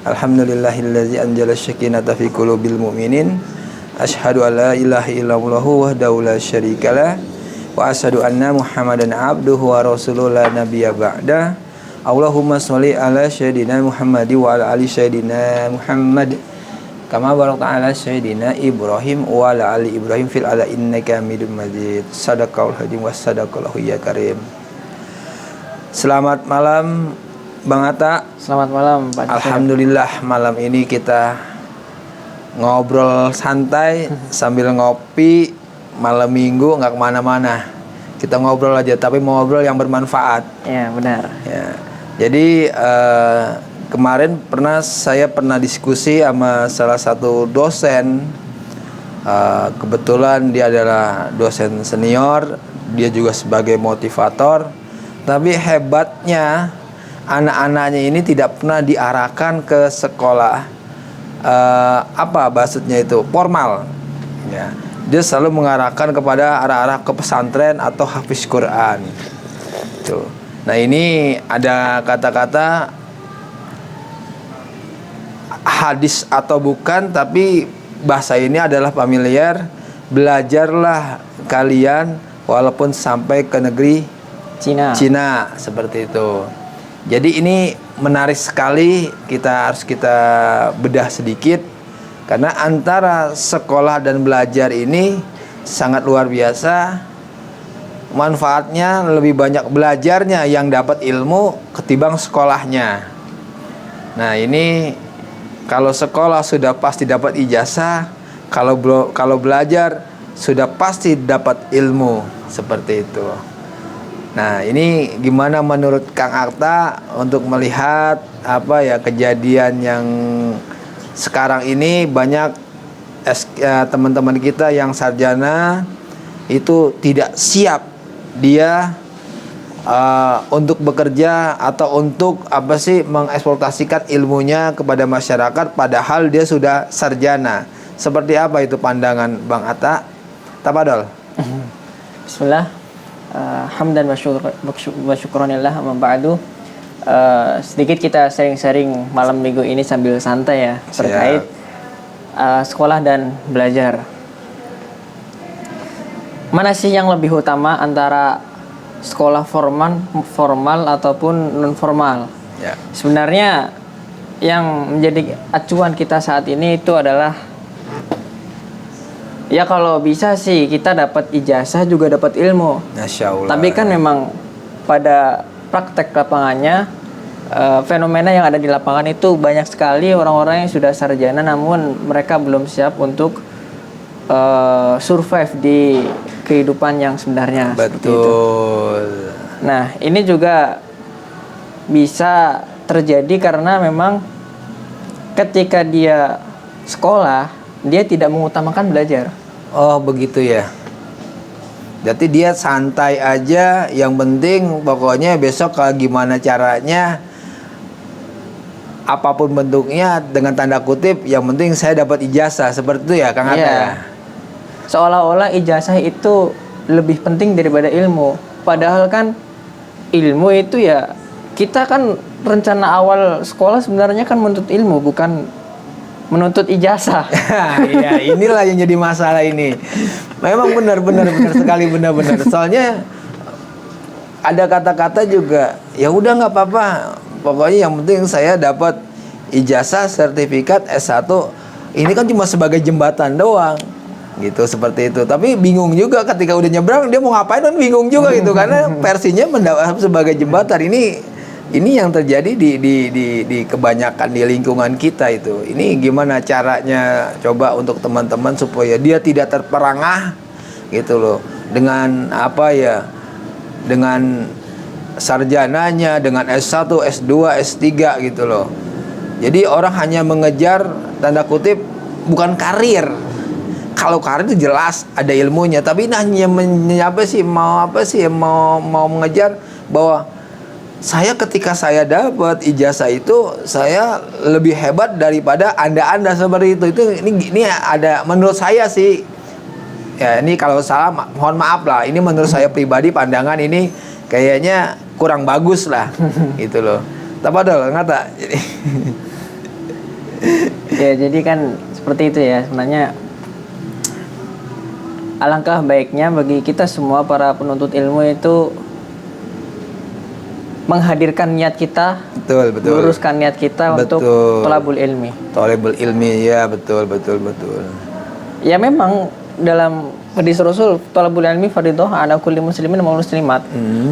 Alhamdulillahillazi anjala syakinata fi qulubil mu'minin. Asyhadu an la ilaha illallah wahdahu la syarikalah wa asyhadu anna Muhammadan abduhu wa rasuluhu la nabiyya ba'da. Allahumma sholli ala sayyidina Muhammad wa ala ali sayyidina Muhammad kama barakta ala sayyidina Ibrahim wa ala ali Ibrahim fil ala innaka Hamidum Majid. Sadaqal hadim wa sadaqallahu ya karim. Selamat malam Bang Atta. Selamat malam Pak. Alhamdulillah malam ini kita ngobrol santai sambil ngopi malam minggu, nggak kemana-mana. Kita ngobrol aja, tapi mau ngobrol yang bermanfaat. Ya benar. Ya. Jadi kemarin saya pernah diskusi sama salah satu dosen. Kebetulan dia adalah dosen senior, dia juga sebagai motivator. Tapi hebatnya anak-anaknya ini tidak pernah diarahkan ke sekolah maksudnya itu formal ya. Dia selalu mengarahkan kepada arah-arah ke pesantren atau hafiz Quran tuh. Nah ini ada kata-kata hadis atau bukan, tapi bahasa ini adalah familiar. Belajarlah kalian walaupun sampai ke negeri Cina seperti itu. Jadi ini menarik sekali, harus kita bedah sedikit. Karena antara sekolah dan belajar ini sangat luar biasa. Manfaatnya lebih banyak belajarnya yang dapat ilmu ketimbang sekolahnya. Nah ini kalau sekolah sudah pasti dapat ijazah, kalau belajar sudah pasti dapat ilmu, seperti itu. Nah ini gimana menurut Kang Atta untuk melihat kejadian yang sekarang ini banyak teman-teman kita yang sarjana itu tidak siap dia untuk bekerja atau untuk mengeksploitasikan ilmunya kepada masyarakat padahal dia sudah sarjana. Seperti apa itu pandangan Bang Atta? Tafadhol. Bismillah. Hamdan wa syukronillah amma ba'du. Sedikit kita sharing-sharing malam minggu ini sambil santai ya. Siap. Terkait sekolah dan belajar. Mana sih yang lebih utama antara sekolah formal ataupun non formal? Ya. Sebenarnya yang menjadi acuan kita saat ini itu adalah ya kalau bisa sih kita dapat ijazah juga dapat ilmu. Masya Allah. Tapi kan memang pada praktek lapangannya fenomena yang ada di lapangan itu banyak sekali orang-orang yang sudah sarjana namun mereka belum siap untuk survive di kehidupan yang sebenarnya. Betul. Nah ini juga bisa terjadi karena memang ketika dia sekolah dia tidak mengutamakan belajar. Oh begitu ya. Jadi dia santai aja, yang penting pokoknya besok kalau gimana caranya, apapun bentuknya dengan tanda kutip, yang penting saya dapat ijazah, seperti itu ya Kang Atta ya. Seolah-olah ijazah itu lebih penting daripada ilmu. Padahal kan ilmu itu ya, kita kan rencana awal sekolah sebenarnya kan menuntut ilmu, bukan menuntut ijazah. Iya, inilah yang jadi masalah ini. Memang benar sekali, benar. Soalnya ada kata-kata juga, ya udah nggak apa-apa. Pokoknya yang penting saya dapat ijazah, sertifikat S1. Ini kan cuma sebagai jembatan doang. Gitu, seperti itu. Tapi bingung juga ketika udah nyebrang dia mau ngapain, kan bingung juga gitu karena versinya sebagai jembatan. Ini yang terjadi di kebanyakan di lingkungan kita itu. Ini gimana caranya coba untuk teman-teman supaya dia tidak terperangah gitu loh. Dengan dengan sarjananya, dengan S1, S2, S3 gitu loh. Jadi orang hanya mengejar tanda kutip bukan karir. Kalau karir itu jelas ada ilmunya, tapi hanya mau mengejar bahwa saya ketika saya dapat ijazah itu saya lebih hebat daripada anda seperti itu. Ini ada menurut saya sih ya, ini kalau salah mohon maaf lah. Ini menurut saya pribadi pandangan ini kayaknya kurang bagus lah gitu loh. Tafadhol Kang Atta. Ya, jadi kan seperti itu ya sebenarnya. Alangkah baiknya bagi kita semua para penuntut ilmu itu menghadirkan niat kita, Betul, betul. luruskan niat kita untuk Betul. thalabul ilmi. Thalabul ilmi, ya betul. Ya memang dalam hadis Rasul, thalabul ilmi fardhun ala kulli muslimin wa muslimat.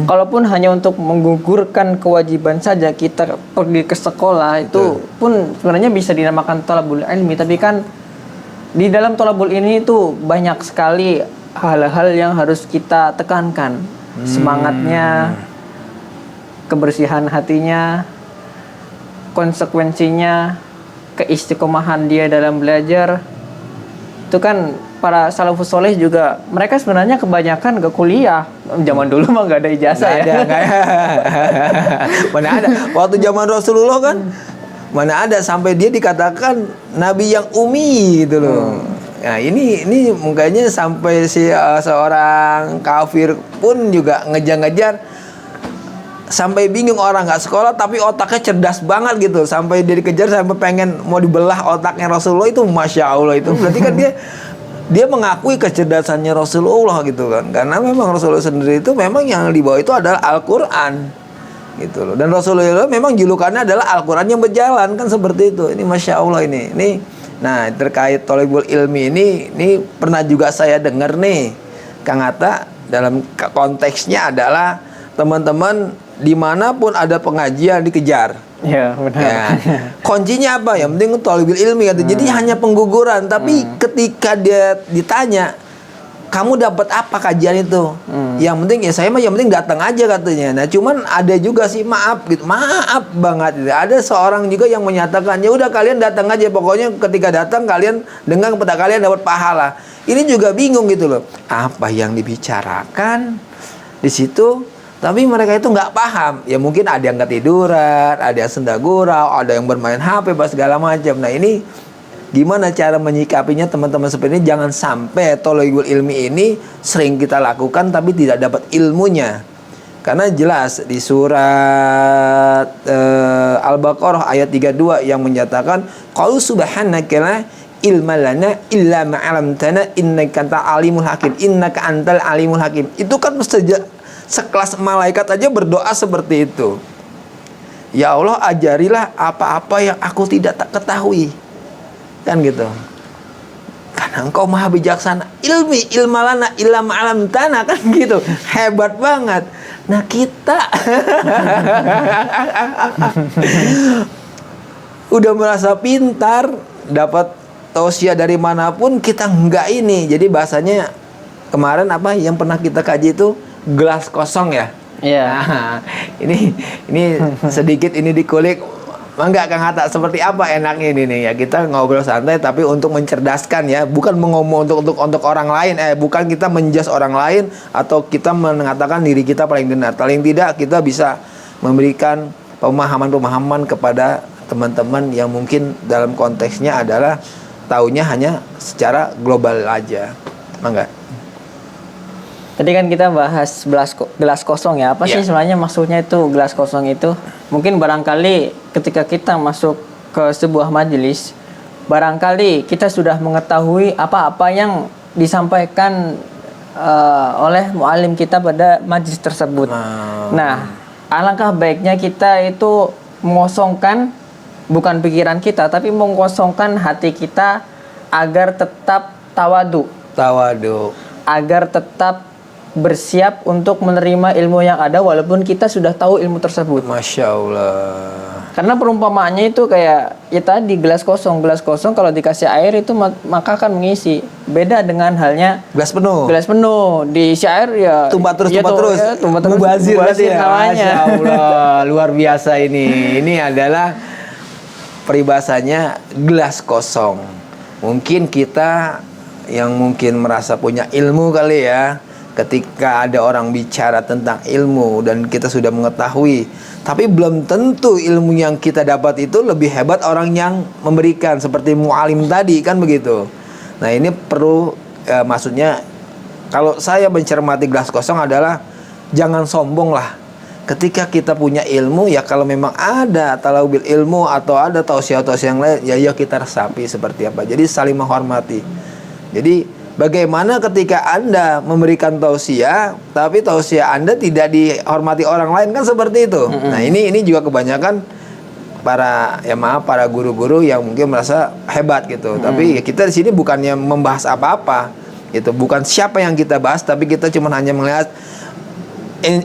Kalaupun hanya untuk menggugurkan kewajiban saja kita pergi ke sekolah, itu pun sebenarnya bisa dinamakan thalabul ilmi, tapi kan di dalam thalabul ini itu banyak sekali hal-hal yang harus kita tekankan. Semangatnya, kebersihan hatinya, konsekuensinya, keistiqomahan dia dalam belajar. Itu kan para salafus soleh juga, mereka sebenarnya kebanyakan ke kuliah. Zaman dulu mah nggak ada ijazah ya. Mana ada. Waktu zaman Rasulullah kan, mana ada sampai dia dikatakan nabi yang umi gitu loh. Nah ini mukanya sampai si seorang kafir pun juga ngejar-ngejar, sampai bingung orang nggak sekolah tapi otaknya cerdas banget gitu, sampai dia dikejar sampai pengen mau dibelah otaknya Rasulullah. Itu masya Allah, itu berarti kan dia mengakui kecerdasannya Rasulullah gitu kan, karena memang Rasulullah sendiri itu memang yang dibawa itu adalah Al-Quran gitu loh. Dan Rasulullah memang julukannya adalah Al-Quran yang berjalan, kan seperti itu. Ini masya Allah ini. Nah terkait thalabul ilmi ini pernah juga saya dengar nih Kang Atta, dalam konteksnya adalah teman-teman dimanapun ada pengajian dikejar. Ya benar. Ya. Kuncinya apa? Yang penting thalabul ilmi gitu. Jadi hanya pengguguran, tapi ketika dia ditanya, kamu dapat apa kajian itu? Yang penting ya saya mah yang penting datang aja katanya. Nah, cuman ada juga sih maaf banget gitu. Ada seorang juga yang menyatakan, ya udah kalian datang aja, pokoknya ketika datang kalian dengar kepada kalian dapat pahala. Ini juga bingung gitu loh. Apa yang dibicarakan di situ? Tapi mereka itu nggak paham. Ya mungkin ada yang ketiduran, ada yang senda gurau, ada yang bermain HP, segala macam. Nah ini gimana cara menyikapinya teman-teman seperti ini? Jangan sampai thalabul ilmi ini sering kita lakukan tapi tidak dapat ilmunya. Karena jelas di surat Al-Baqarah ayat 32 yang menyatakan qalu subhanaka la ilma lana illa ma 'allamtana innaka antal alimul hakim. Innaka antal alimul hakim. Itu kan sekelas malaikat aja berdoa seperti itu. Ya Allah, ajarilah apa-apa yang aku tidak ketahui. Kan gitu. Karena engkau maha bijaksana. Ilmalana illa ma'alam tanah, kan gitu. Hebat banget. Nah kita udah merasa pintar, dapat tausiah dari manapun, kita enggak ini. Jadi bahasanya kemarin apa yang pernah kita kaji itu gelas kosong ya. Iya. Nah, ini sedikit ini dikulik. Enggak Kang Hatta, seperti apa enaknya ini nih ya, kita ngobrol santai tapi untuk mencerdaskan ya, bukan mengomong untuk orang lain, bukan kita menjas orang lain atau kita mengatakan diri kita paling benar. Paling tidak kita bisa memberikan pemahaman-pemahaman kepada teman-teman yang mungkin dalam konteksnya adalah taunya hanya secara global aja. Enggak. Tadi kan kita bahas gelas kosong ya. Apa sih sebenarnya maksudnya itu gelas kosong itu? Mungkin barangkali ketika kita masuk ke sebuah majelis, barangkali kita sudah mengetahui apa-apa yang disampaikan oleh muallim kita pada majelis tersebut. Nah, alangkah baiknya kita itu mengosongkan bukan pikiran kita, tapi mengosongkan hati kita agar tetap tawadu. Agar tetap bersiap untuk menerima ilmu yang ada walaupun kita sudah tahu ilmu tersebut. Masya Allah. Karena perumpamaannya itu kayak ya tadi gelas kosong kalau dikasih air itu maka akan mengisi. Beda dengan halnya gelas penuh diisi air ya tumpah terus. Mubazir ya. namanya. Masya Allah, luar biasa ini. Ini adalah peribahasanya gelas kosong. Mungkin kita yang mungkin merasa punya ilmu kali ya, ketika ada orang bicara tentang ilmu dan kita sudah mengetahui, tapi belum tentu ilmu yang kita dapat itu lebih hebat orang yang memberikan, seperti mu'alim tadi kan begitu. Nah ini perlu maksudnya kalau saya mencermati gelas kosong adalah jangan sombong lah. ketika kita punya ilmu, ya kalau memang ada talaubil ilmu atau ada tausiah-tausiah yang lain, ya kita resapi seperti apa. Jadi saling menghormati. Jadi bagaimana ketika Anda memberikan tausiah, tapi tausiah Anda tidak dihormati orang lain, kan seperti itu. Nah, ini juga kebanyakan para guru-guru yang mungkin merasa hebat gitu. Tapi ya kita di sini bukannya membahas apa-apa. Gitu. Bukan siapa yang kita bahas, tapi kita cuma hanya melihat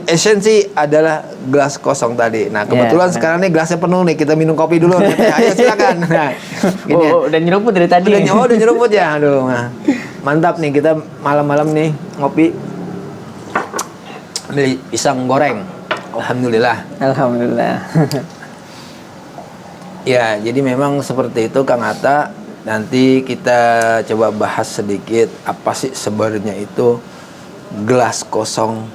esensi adalah gelas kosong tadi. Nah, kebetulan sekarang nih gelasnya penuh nih. Kita minum kopi dulu. Ayo silakan. Nah, gini. Udah nyeruput dari tadi. Udah nyeruput ya. Aduh. Nah, mantap nih kita malam-malam nih ngopi. Ini pisang goreng. Alhamdulillah. Alhamdulillah. Ya, jadi memang seperti itu Kang Atta. Nanti kita coba bahas sedikit apa sih sebenarnya itu gelas kosong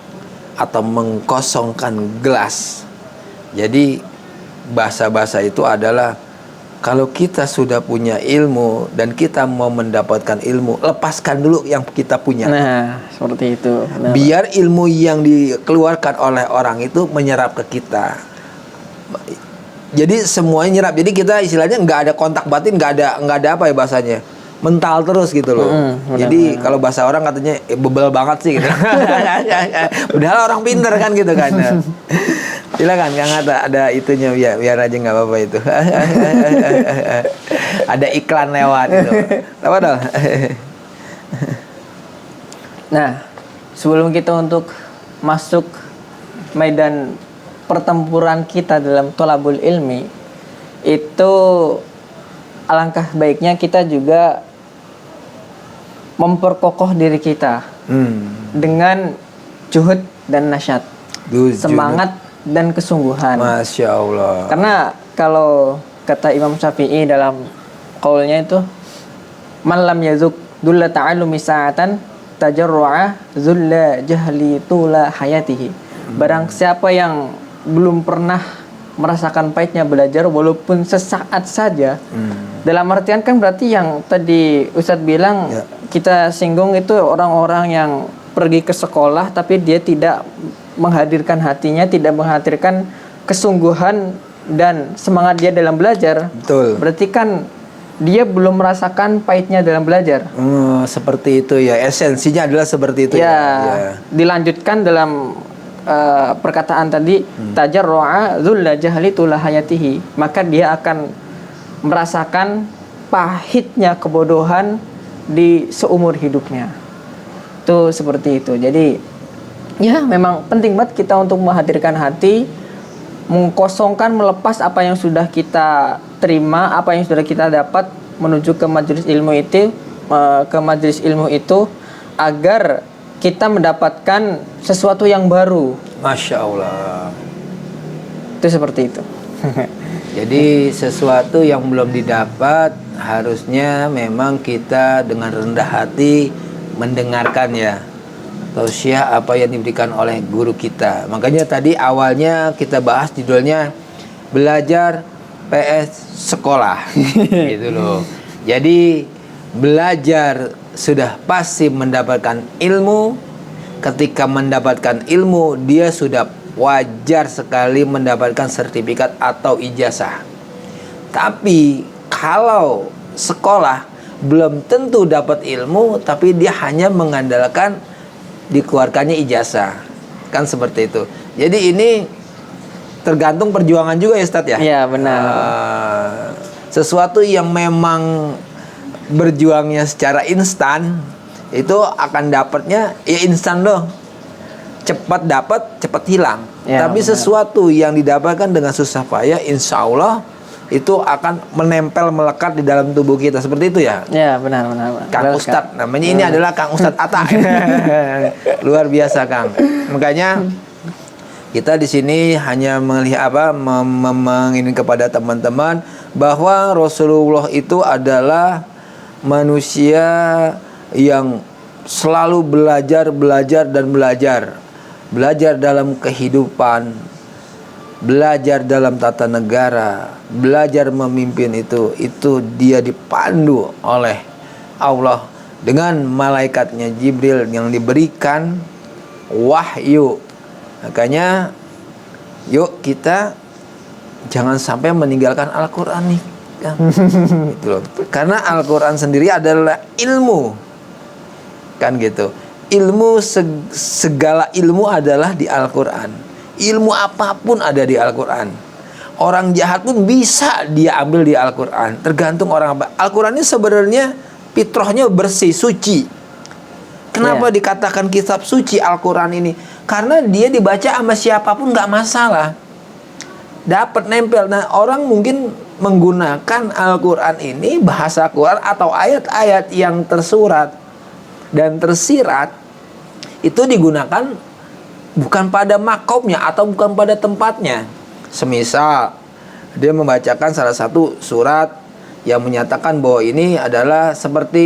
atau mengkosongkan gelas. Jadi bahasa-bahasa itu adalah kalau kita sudah punya ilmu dan kita mau mendapatkan ilmu, lepaskan dulu yang kita punya. Nah, seperti itu. Benar. Biar ilmu yang dikeluarkan oleh orang itu menyerap ke kita. Jadi semuanya nyerap. Jadi kita istilahnya nggak ada kontak batin, nggak ada apa ya bahasanya, mental terus gitu loh. Jadi kalau bahasa orang katanya bebel banget sih gitu. Padahal orang pinter kan gitu kan. Silakan Kang Atta, ada itunya biar aja nggak apa-apa itu. Ada iklan lewat itu. Apa dong? Nah, sebelum kita untuk masuk medan pertempuran kita dalam tholabul ilmi, itu alangkah baiknya kita juga memperkokoh diri kita dengan juhud dan nasyat, semangat dan kesungguhan. Masya Allah. Karena kalau kata Imam Syafi'i dalam qaulnya itu, man lam yazuk dulla ta'allumi sa'atan tajarru'a zulla jahli tula hayatihi. Barang siapa yang belum pernah merasakan pahitnya belajar walaupun sesaat saja. Dalam artian kan berarti yang tadi Ustadz bilang kita singgung itu orang-orang yang pergi ke sekolah tapi dia tidak menghadirkan hatinya, tidak menghadirkan kesungguhan dan semangat dia dalam belajar. Betul. Berarti kan dia belum merasakan pahitnya dalam belajar. Seperti itu ya. Esensinya adalah seperti itu ya. Dilanjutkan dalam perkataan tadi, tajarru'a dzulla jahli tula hayatihi, maka dia akan merasakan pahitnya kebodohan di seumur hidupnya. Itu seperti itu. Jadi ya memang penting banget kita untuk menghadirkan hati, mengkosongkan, melepas apa yang sudah kita terima, apa yang sudah kita dapat menuju ke majelis ilmu itu, agar kita mendapatkan sesuatu yang baru. Masya Allah. Itu seperti itu. Jadi sesuatu yang belum didapat harusnya memang kita dengan rendah hati mendengarkan ya tausiah apa yang diberikan oleh guru kita. Makanya tadi awalnya kita bahas judulnya belajar PS sekolah. Gitu loh. Jadi belajar sudah pasti mendapatkan ilmu. Ketika mendapatkan ilmu, dia sudah wajar sekali mendapatkan sertifikat atau ijazah. Tapi kalau sekolah belum tentu dapat ilmu, tapi dia hanya mengandalkan dikeluarkannya ijazah. Kan seperti itu. Jadi ini tergantung perjuangan juga ya Ustadz ya? Iya benar. Sesuatu yang memang berjuangnya secara instan, itu akan dapatnya ya instan loh, cepat dapat cepat hilang. Tapi benar. Sesuatu yang didapatkan dengan susah payah, insya Allah itu akan menempel melekat di dalam tubuh kita, seperti itu ya. Ya benar. Kang Ustadz namanya ini adalah Kang Ustadz Atta. Luar biasa Kang. Makanya kita di sini hanya melihat mengingin kepada teman-teman bahwa Rasulullah itu adalah manusia yang selalu belajar dalam kehidupan, belajar dalam tata negara, belajar memimpin itu dia dipandu oleh Allah dengan malaikatnya Jibril yang diberikan wahyu. Makanya yuk kita jangan sampai meninggalkan Al-Quran nih, Kang. Gitu loh. Karena Al-Quran sendiri adalah ilmu, kan gitu. Ilmu segala ilmu adalah di Al-Quran. Ilmu apapun ada di Al-Quran. Orang jahat pun bisa dia ambil di Al-Quran. Tergantung orang apa. Al-Quran ini sebenarnya fitrahnya bersih, suci. Kenapa dikatakan kitab suci Al-Quran ini? Karena dia dibaca sama siapapun nggak masalah, dapat nempel. Nah, orang mungkin menggunakan Al-Quran ini, bahasa Quran atau ayat-ayat yang tersurat dan tersirat itu digunakan bukan pada makomnya atau bukan pada tempatnya. Semisal dia membacakan salah satu surat yang menyatakan bahwa ini adalah seperti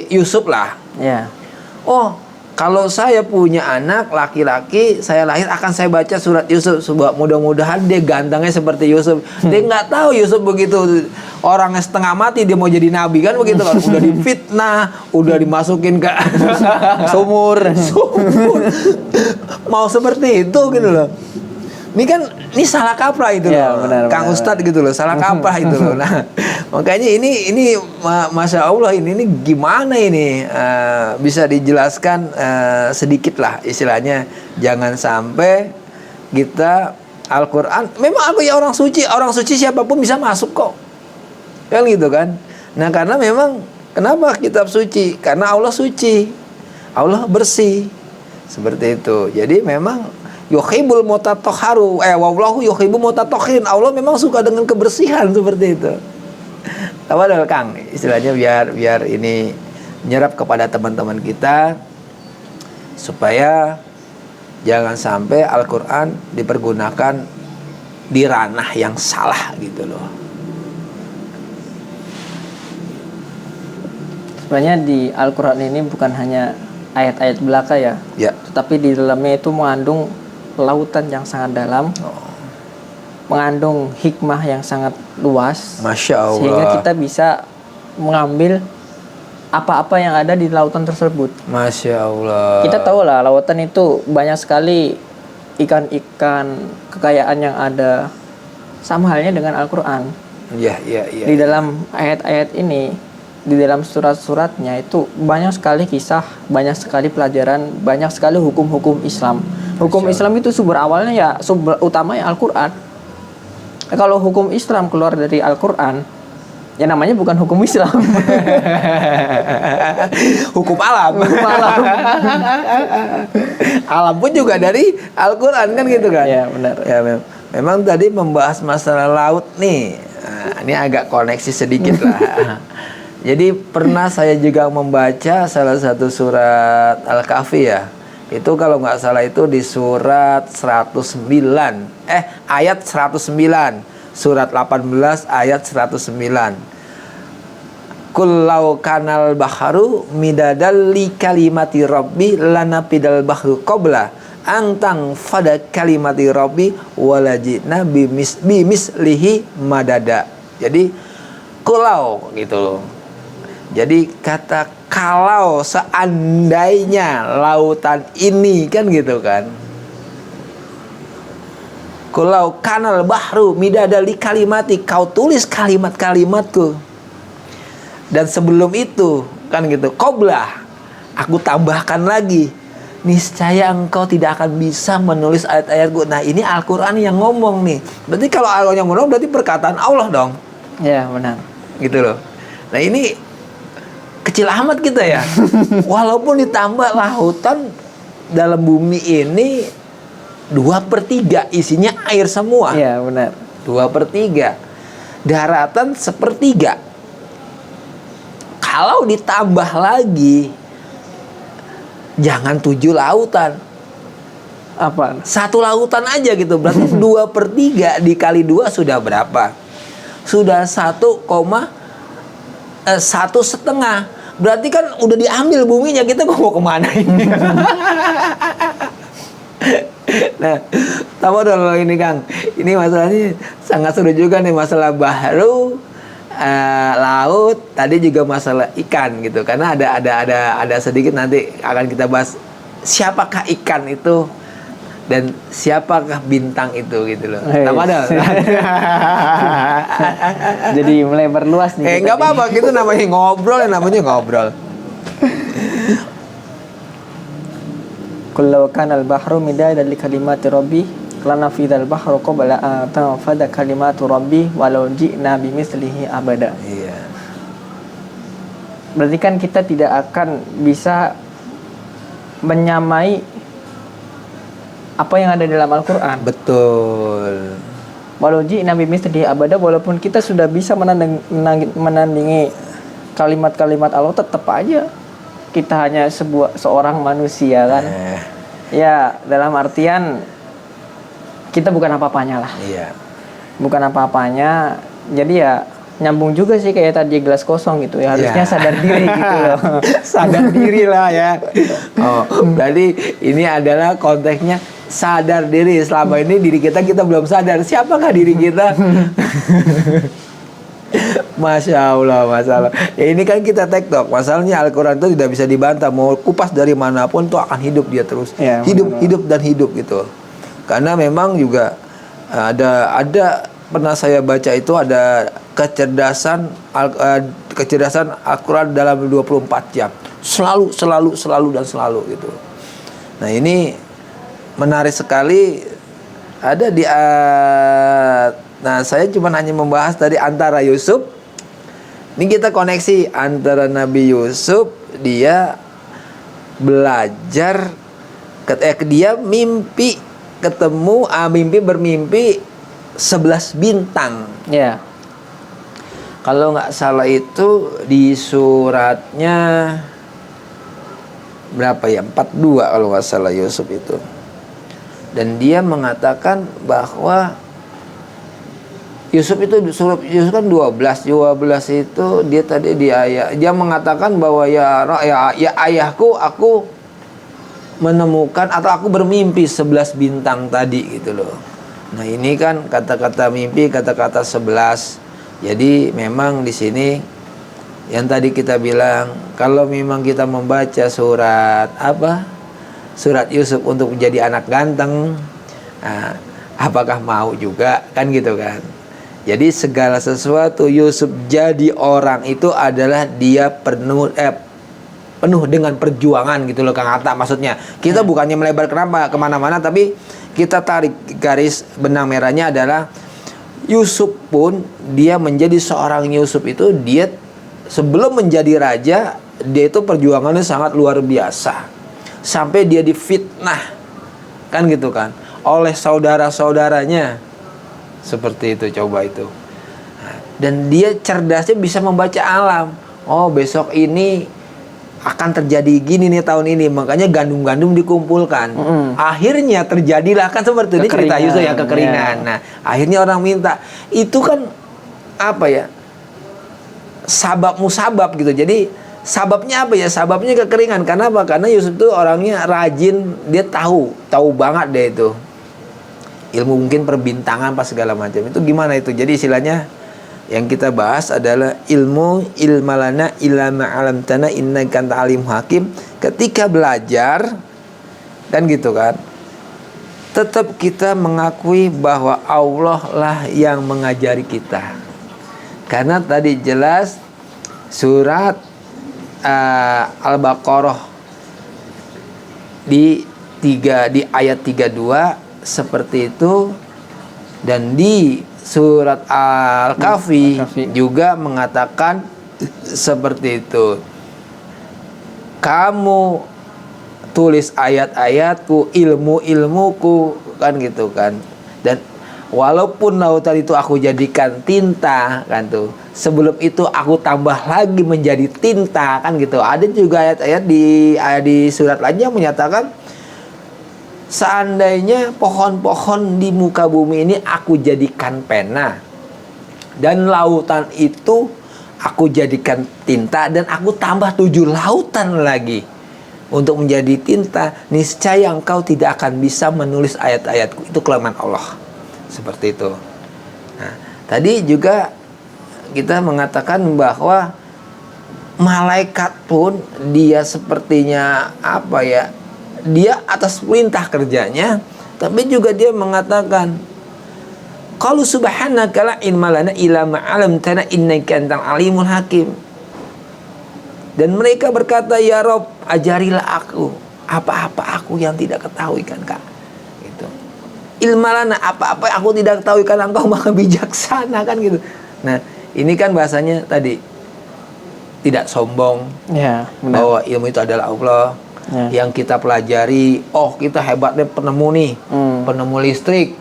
Yusuf lah. Ya. Oh, kalau saya punya anak laki-laki, saya lahir akan saya baca surat Yusuf. Sebab mudah-mudahan dia gantengnya seperti Yusuf. Dia nggak tahu Yusuf begitu orangnya setengah mati dia mau jadi nabi, kan begitu kan? Udah difitnah, udah dimasukin ke Sumur. Mau seperti itu gitu loh. Ini salah kaprah itu Ya, loh, benar, Kang benar. Ustadz gitu loh, salah kaprah itu loh. Nah, makanya ini masya Allah ini gimana ini bisa dijelaskan sedikit lah istilahnya. Jangan sampai kita Al-Quran, memang aku ya orang suci siapapun bisa masuk kok, kan gitu kan. Nah karena memang kenapa kitab suci? Karena Allah suci, Allah bersih, seperti itu. Jadi memang yuhibbul mutatahharu, wallahu yuhibbu mutatahhirin. Allah memang suka dengan kebersihan seperti itu. Apa dah Kang? Istilahnya biar ini menyerap kepada teman-teman kita supaya jangan sampai Al-Qur'an dipergunakan di ranah yang salah gitu loh. Sebenarnya di Al-Quran ini bukan hanya ayat-ayat belaka ya, Ya. tetapi di dalamnya itu mengandung lautan yang sangat dalam, mengandung hikmah yang sangat luas, Masya Allah. sehingga kita bisa mengambil apa-apa yang ada di lautan tersebut. Masya Allah. Kita tahu lah lautan itu banyak sekali ikan-ikan, kekayaan yang ada, sama halnya dengan Al-Quran. Iya. Di dalam ayat-ayat ini, di dalam surat-suratnya itu banyak sekali kisah, banyak sekali pelajaran, banyak sekali hukum-hukum Islam. Hukum Islam itu sumber awalnya ya, sumber utamanya Al-Quran. Kalau hukum Islam keluar dari Al-Quran, ya namanya bukan hukum Islam. Hukum alam. Hukum alam. Alam pun juga dari Al-Quran kan gitu kan. Ya benar. Ya, memang tadi membahas masalah laut nih. Nah, ini agak koneksi sedikit lah. Jadi pernah saya juga membaca salah satu surat Al-Kahfi ya. Itu kalau nggak salah itu di surat 109. Ayat 109. Surat 18 ayat 109. Kullau kanal baharu midadal li kalimati rabbi lanapidal bahru qabla antang fada kalimati rabbi walajina bimislihi madada. Jadi kulau gitu loh. Jadi kata kalau seandainya lautan ini kan gitu kan. Kulau kanal bahru midadali kalimati, kau tulis kalimat-kalimatku. Dan sebelum itu kan gitu, qoblah, aku tambahkan lagi, niscaya engkau tidak akan bisa menulis ayat-ayatku. Nah ini Al-Quran yang ngomong nih. Berarti kalau Allah yang ngomong berarti perkataan Allah dong. Ya benar. Gitu loh. Nah ini kecil amat kita ya. Walaupun ditambah lautan dalam bumi ini 2/3 isinya air semua. Iya benar. 2/3 daratan 1/3. Kalau ditambah lagi jangan 7 lautan, Apa? 1 lautan aja gitu. Berarti 2/3 dikali 2 sudah berapa? Sudah 1,5. Berarti kan udah diambil buminya, kita mau kemana ini? Nah, tahu dong ini Kang. Ini masalahnya sangat seru juga nih, masalah bahru, laut. Tadi juga masalah ikan gitu. Karena ada sedikit nanti akan kita bahas siapakah ikan itu. Dan siapakah bintang itu gitu loh. Hei. Nama ada. Jadi melebar luas nih. Nggak apa-apa, gitu namanya ngobrol. Qul law kana al-bahru midadan li kalimati rabbi lanafidal bahru qabla an tanfada kalimatu rabbi walau ji'na bimithlihi abada. Iya. Berarti kan kita tidak akan bisa menyamai apa yang ada dalam Al-Qur'an. Betul. Walau ji'na bimithlihi abada, walaupun kita sudah bisa menandingi kalimat-kalimat Allah, tetap aja kita hanya seorang manusia kan. Ya, dalam artian kita bukan apa-apanya lah. Iya. Bukan apa-apanya. Jadi ya nyambung juga sih kayak tadi gelas kosong gitu ya. Harusnya sadar diri gitu loh. Sadar diri lah ya. Oh, berarti ini adalah konteksnya sadar diri. Selama ini diri kita belum sadar. Siapakah diri kita? Masya Allah. Ya ini kan kita tektok. Masalahnya Al-Quran itu tidak bisa dibantah. Mau kupas dari manapun tuh akan hidup dia terus. Ya, hidup gitu. Karena memang juga ada pernah saya baca itu ada kecerdasan Al-Quran dalam 24 jam. Selalu gitu. Nah ini menarik sekali. Ada di nah saya cuma hanya membahas tadi antara Yusuf. Ini kita koneksi antara Nabi Yusuf, dia belajar, dia mimpi ketemu, bermimpi 11 bintang. Ya. Kalau nggak salah itu di suratnya berapa ya? 42 kalau nggak salah Yusuf itu. Dan dia mengatakan bahwa Yusuf kan 12 itu dia tadi di ayat dia mengatakan bahwa ya ayahku, aku menemukan atau aku bermimpi 11 bintang tadi gitu loh. Nah, ini kan kata-kata mimpi, kata-kata 11. Jadi memang di sini yang tadi kita bilang, kalau memang kita membaca surat Yusuf untuk menjadi anak ganteng, nah, apakah mau juga kan gitu kan. Jadi segala sesuatu Yusuf jadi orang itu adalah dia penuh dengan perjuangan gitu loh Kang Atta. Maksudnya kita bukannya melebar kemana-mana, tapi kita tarik garis benang merahnya adalah Yusuf pun dia menjadi seorang Yusuf itu, dia sebelum menjadi raja dia itu perjuangannya sangat luar biasa, sampai dia difitnah kan gitu kan oleh saudara-saudaranya. Seperti itu, coba itu. Dan dia cerdasnya bisa membaca alam. Oh, besok ini akan terjadi gini nih tahun ini, makanya gandum-gandum dikumpulkan. Akhirnya terjadilah kan seperti ini cerita Yusuf yang kekeringan. Nah, akhirnya orang minta. Itu kan apa ya? Sabab musabab gitu. Jadi sababnya apa ya? Sababnya kekeringan. Karena apa? Karena Yusuf itu orangnya rajin, dia tahu banget deh itu. Ilmu mungkin perbintangan pas segala macam. Itu gimana itu? Jadi istilahnya yang kita bahas adalah ilmalana ilama alamtana innaka anta alim hakim. Ketika belajar kan gitu kan, tetap kita mengakui bahwa Allah lah yang mengajari kita. Karena tadi jelas surat Al-Baqarah di ayat 32 seperti itu, dan di surat Al-Kahfi juga mengatakan seperti itu. Kamu tulis ayat-ayatku, ilmu-ilmuku kan gitu kan. Dan walaupun lautan itu aku jadikan tinta kan tuh, sebelum itu aku tambah lagi menjadi tinta kan gitu. Ada juga ayat-ayat di surat lainnya yang menyatakan seandainya pohon-pohon di muka bumi ini aku jadikan pena, dan lautan itu aku jadikan tinta, dan aku tambah 7 lautan lagi untuk menjadi tinta, niscaya engkau tidak akan bisa menulis ayat-ayatku. Itu kelemahan Allah. Seperti itu. Nah, tadi juga kita mengatakan bahwa malaikat pun dia sepertinya apa ya, dia atas perintah kerjanya Tapi juga dia mengatakan, qalu subhanaka la ilma lana illa ma 'allamtana innaka antal alimul hakim. Dan mereka berkata, ya Rob, ajarilah aku apa-apa aku yang tidak ketahui kan Kak. Gitu. Ilmalana, apa-apa aku tidak ketahui kan engkau maha bijaksana kan gitu. Nah, ini kan bahasanya tadi tidak sombong. Ya, benar. Bahwa ilmu itu adalah Allah. Ya. Yang kita pelajari, oh kita hebatnya penemu nih, penemu listrik,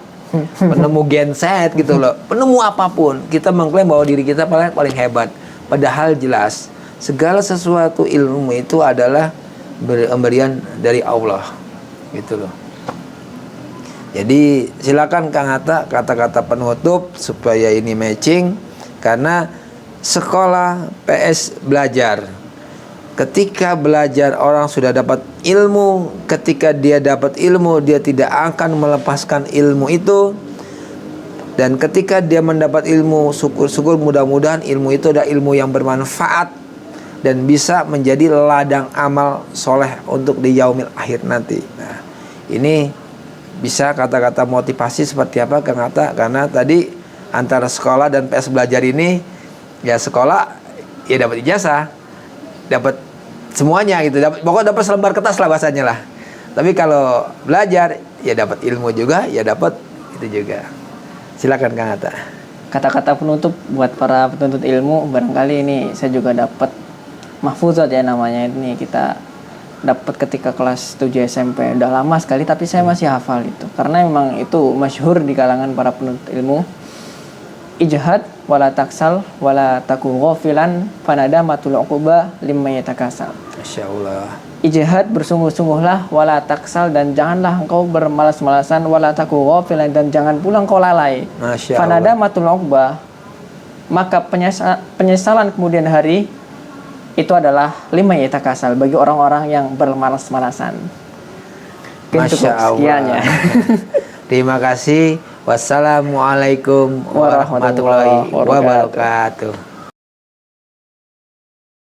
penemu genset gitu loh, penemu apapun. Kita mengklaim bahwa diri kita paling hebat. Padahal jelas segala sesuatu ilmu itu adalah pemberian dari Allah, gitu loh. Jadi silakan Kang Hatta kata-kata penutup supaya ini matching, karena sekolah PS belajar. Ketika belajar orang sudah dapat ilmu, ketika dia dapat ilmu dia tidak akan melepaskan ilmu itu. Dan ketika dia mendapat ilmu, syukur-syukur mudah-mudahan ilmu itu adalah ilmu yang bermanfaat dan bisa menjadi ladang amal soleh untuk di yaumil akhir nanti. Nah, ini bisa kata-kata motivasi seperti apa Kang Hatta? Karena tadi antara sekolah dan PS belajar ini, ya sekolah ya dapat ijazah, dapat semuanya gitu, pokoknya dapat selembar kertas lah bahasanya lah. Tapi kalau belajar ya dapat ilmu juga, ya dapat itu juga. Silakan Kang Hatta. Kata-kata penutup buat para penuntut ilmu, barangkali ini saya juga dapat mahfuzat ya namanya ini, kita dapat ketika kelas 7 SMP. Udah lama sekali tapi saya masih hafal itu, karena memang itu masyhur di kalangan para penuntut ilmu. Ijhad wala taksal wala taku ghafilan fanada matul uquba limma yatakasal. Masyaallah. Ijtihad, bersungguh-sungguhlah, wala taksal, dan janganlah engkau bermalas-malasan, wala taku ghafilan, dan jangan pula engkau lalai. Masya Fanada Allah. matul uqbah, maka penyesalan kemudian hari itu adalah lima yatakasal, bagi orang-orang yang bermalas-malasan. Masya Allah. Sekian ya. Terima kasih. Wassalamualaikum warahmatullahi wabarakatuh.